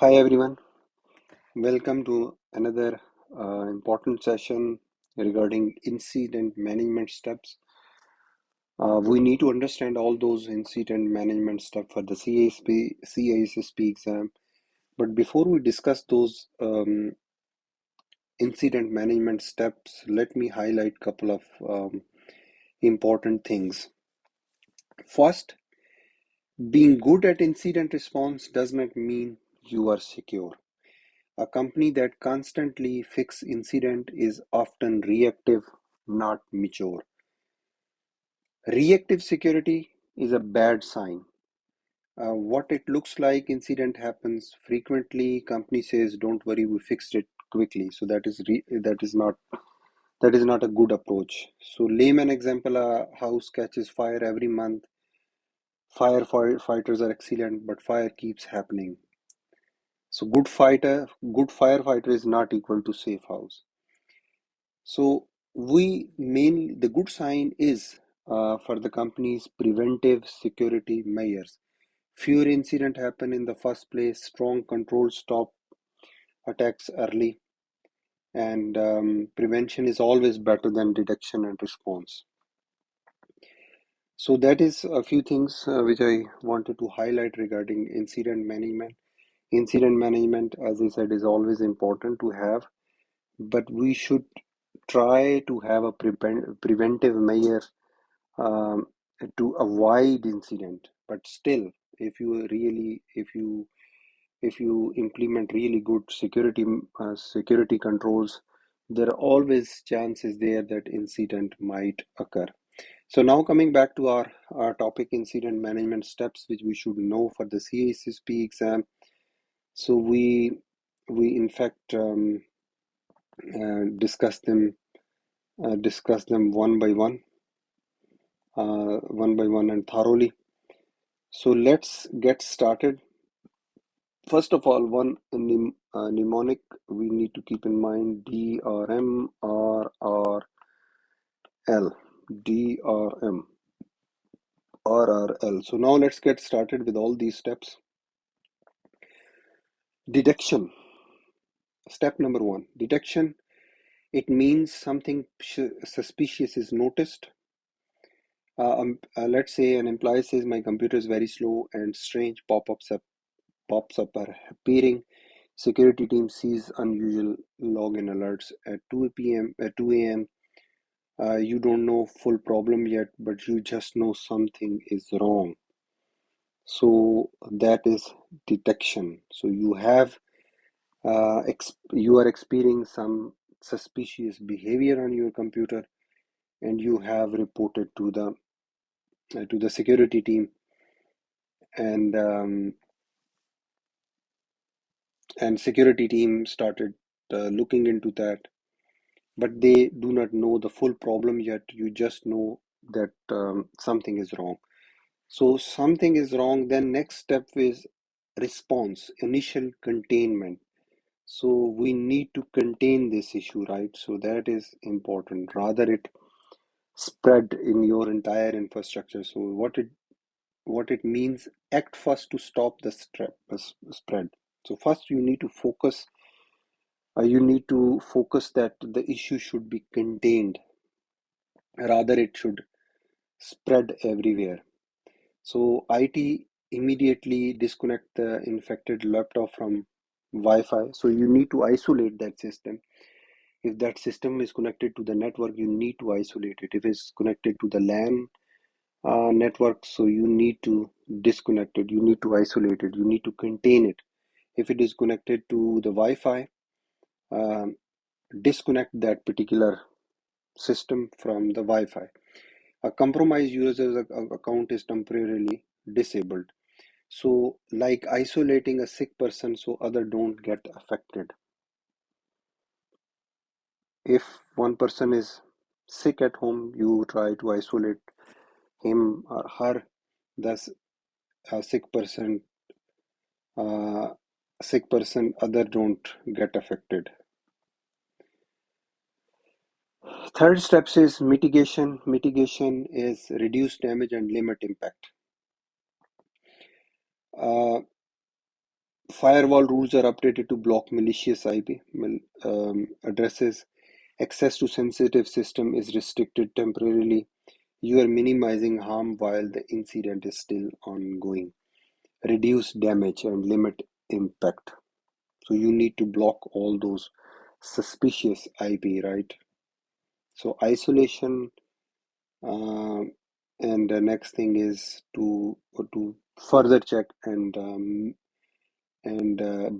Hi everyone, welcome to another important session regarding incident management steps. We need to understand all those incident management steps for the CISSP exam. But before we discuss those incident management steps, let me highlight a couple of important things. First, being good at incident response does not mean you are secure. A company that constantly fixes incident is often reactive, not mature. Reactive security is a bad sign. What it looks like incident happens frequently. Company says, "Don't worry, we fixed it quickly." So that is not a good approach. So layman example: a house catches fire every month. Firefighters are excellent, but fire keeps happening. So good firefighter is not equal to safe house. So the good sign is for the company's preventive security measures. Fewer incidents happen in the first place. Strong controls stop attacks early, and prevention is always better than detection and response. So that is a few things which I wanted to highlight regarding incident management. Incident management, as I said, is always important to have, but we should try to have a preventive measure um, to avoid incident. But still, if you implement really good security controls, there are always chances there that incident might occur. So now coming back to our topic, incident management steps which we should know for the CISSP exam. So we in fact discuss them one by one and thoroughly. So let's get started. First of all, one mnemonic we need to keep in mind: DRM, RRL, DRM, RRL. So now let's get started with all these steps. Detection. Step number one, detection. It means something suspicious is noticed. Let's say an employee says my computer is very slow and strange pops up are appearing. Security team sees unusual login alerts at 2 a.m. You don't know full problem yet, but you just know something is wrong. So that is detection. So you are experiencing some suspicious behavior on your computer, and you have reported to the security team, and security team started looking into that, but they do not know the full problem yet. You just know that something is wrong. So something is wrong, then next step is response, initial containment. So we need to contain this issue, right? So that is important, rather it spread in your entire infrastructure. So what it means: act first to stop the spread. So first you need to focus that the issue should be contained, rather it should spread everywhere. So IT immediately disconnect the infected laptop from Wi-Fi. So you need to isolate that system. If that system is connected to the network, you need to isolate it. If it's connected to the LAN network, so you need to disconnect it. You need to isolate it. You need to contain it. If it is connected to the Wi-Fi, um, disconnect that particular system from the Wi-Fi. A compromised user's account is temporarily disabled. So, like isolating a sick person so other don't get affected. If one person is sick at home, you try to isolate him or her. Thus, a uh, sick person, other don't get affected. Third steps is mitigation. Mitigation is reduce damage and limit impact. Uh, Firewall rules are updated to block malicious IP addresses. Access to sensitive system is restricted temporarily. You are minimizing harm while the incident is still ongoing. Reduce damage and limit impact. So you need to block all those suspicious IP, right? So isolation, and the next thing is to further check and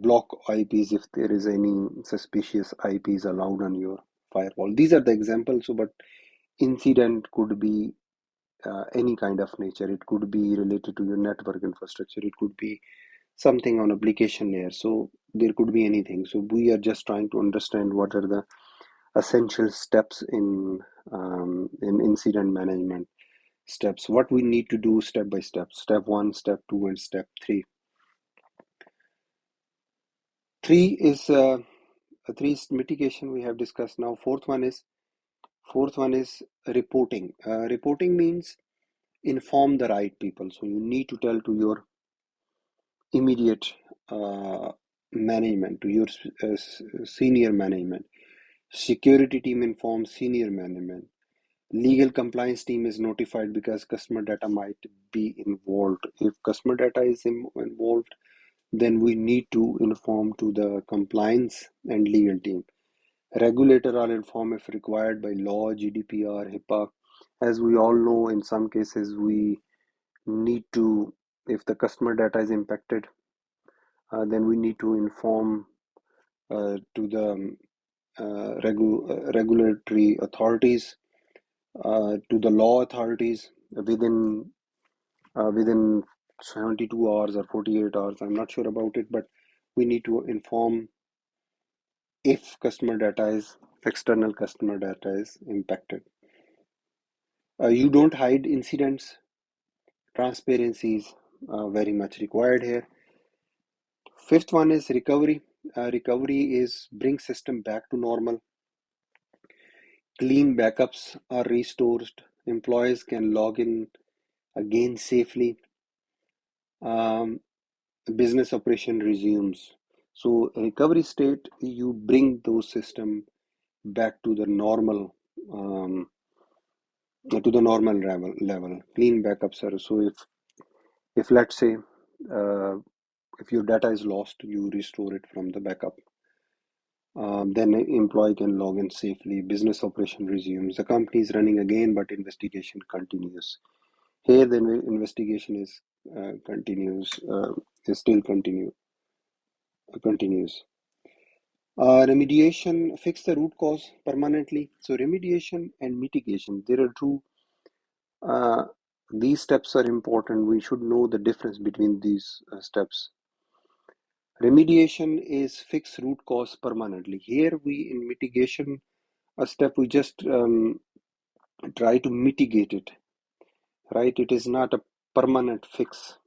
block IPs if there is any suspicious IPs allowed on your firewall. These are the examples. So, but incident could be any kind of nature. It could be related to your network infrastructure. It could be something on application layer. So there could be anything. So we are just trying to understand what are the essential steps in incident management steps. What we need to do step by step. Step one, step two, and step three. Three is three is mitigation we have discussed. Now fourth one is reporting. Reporting means inform the right people. So you need to tell to your immediate management, to your senior management. Security team informs senior management. Legal compliance team is notified because customer data might be involved. If customer data is involved, then we need to inform to the compliance and legal team. Regulator are informed if required by law, GDPR, HIPAA. As we all know, in some cases we need to, if the customer data is impacted, then we need to inform to the regulatory authorities, to the law authorities within 72 hours or 48 hours. I'm not sure about it, but we need to inform if external customer data is impacted. You don't hide incidents. Transparency is very much required here. Fifth one is recovery. Recovery is bring system back to normal. Clean backups are restored. Employees can log in again safely. Um, Business operation resumes. So recovery state, you bring those system back to the normal level. Clean backups are, so if let's say uh, if your data is lost, you restore it from the backup. Then an employee can log in safely. Business operation resumes. The company is running again, but investigation continues. Here, the investigation is still continues. Remediation, fix the root cause permanently. So remediation and mitigation, there are two. Uh, these steps are important. We should know the difference between these steps. Remediation is fix root cause permanently. Here we in mitigation a step we just try to mitigate it, right? It is not a permanent fix.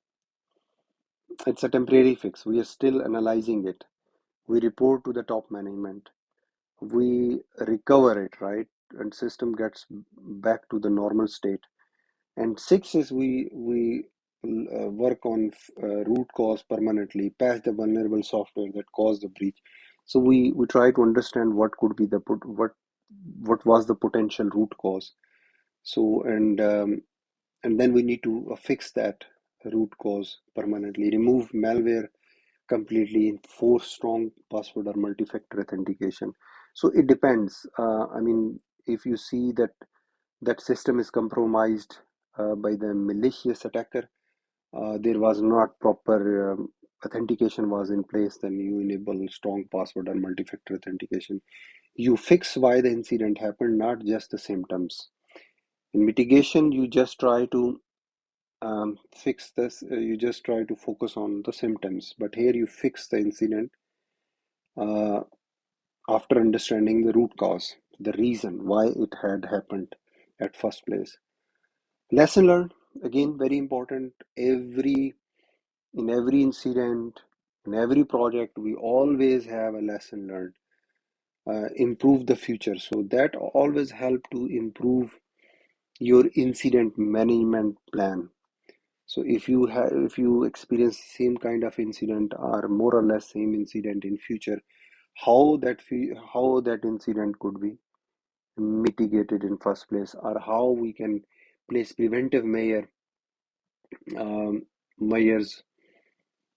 It's a temporary fix. We are still analyzing it. We report to the top management. We recover it, right? And system gets back to the normal state. And six is we work on root cause permanently, patch the vulnerable software that caused the breach. So we try to understand what could be the what was the potential root cause. So and then we need to fix that root cause permanently, remove malware completely, enforce strong password or multi-factor authentication. So it depends. I mean, if you see that that system is compromised by the malicious attacker, there was not proper authentication was in place, then you enable strong password or multi-factor authentication. You fix why the incident happened, not just the symptoms. In mitigation, you just try to fix this, you just try to focus on the symptoms, but here you fix the incident uh, after understanding the root cause, the reason why it had happened at first place. Lesson learned, again, very important. In every incident, in every project, we always have a lesson learned. Improve the future. So that always help to improve your incident management plan. So if you experience same kind of incident or more or less same incident in future, how that incident could be mitigated in first place, or how we can place preventive um, measures,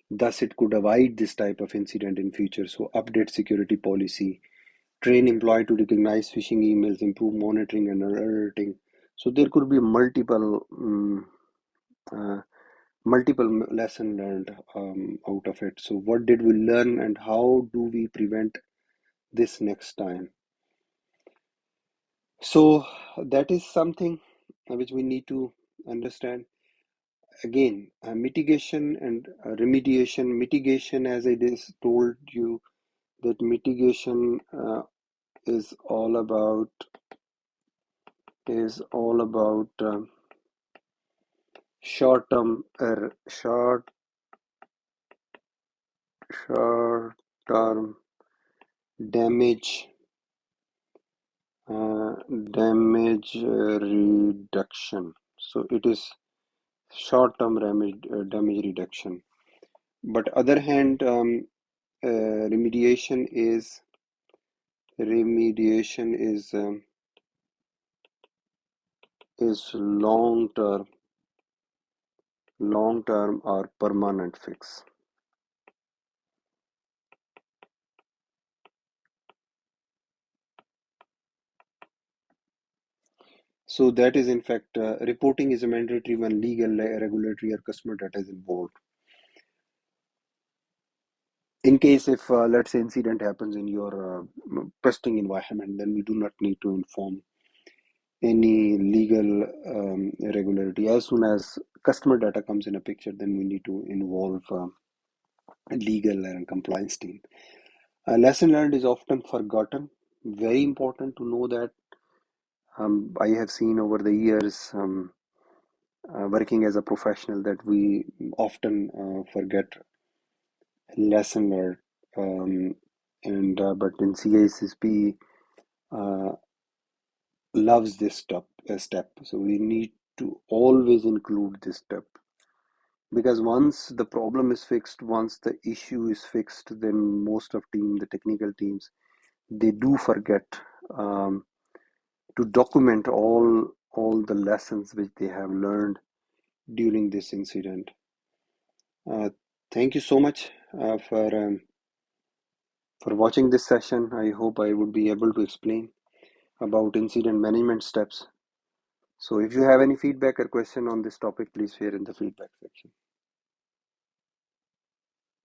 thus it could avoid this type of incident in future. So update security policy, train employee to recognize phishing emails, improve monitoring and alerting. So there could be uh, multiple lesson learned out of it. So what did we learn and how do we prevent this next time? So that is something which we need to understand. Again, mitigation and remediation. Mitigation, as I just told you, that mitigation is all about is all about short term short term damage uh, reduction. So it is short term damage reduction. But other hand, remediation is long term or permanent fix. So that is in fact reporting is a mandatory when legal, regulatory, or customer data is involved. In case if let's say incident happens in your testing environment, then we do not need to inform any legal irregularity. As soon as customer data comes in a picture, then we need to involve a legal and compliance team. Lesson learned is often forgotten. Very important to know that. I have seen over the years, working as a professional, that we often forget lesson learned. And but in CISSP uh, loves this step. So we need to always include this step, because once the problem is fixed, once the issue is fixed, then most of the technical teams, they do forget um, to document all the lessons which they have learned during this incident. Uh, Thank you so much for watching this session. I hope I would be able to explain about incident management steps. So if you have any feedback or question on this topic, please share in the feedback section.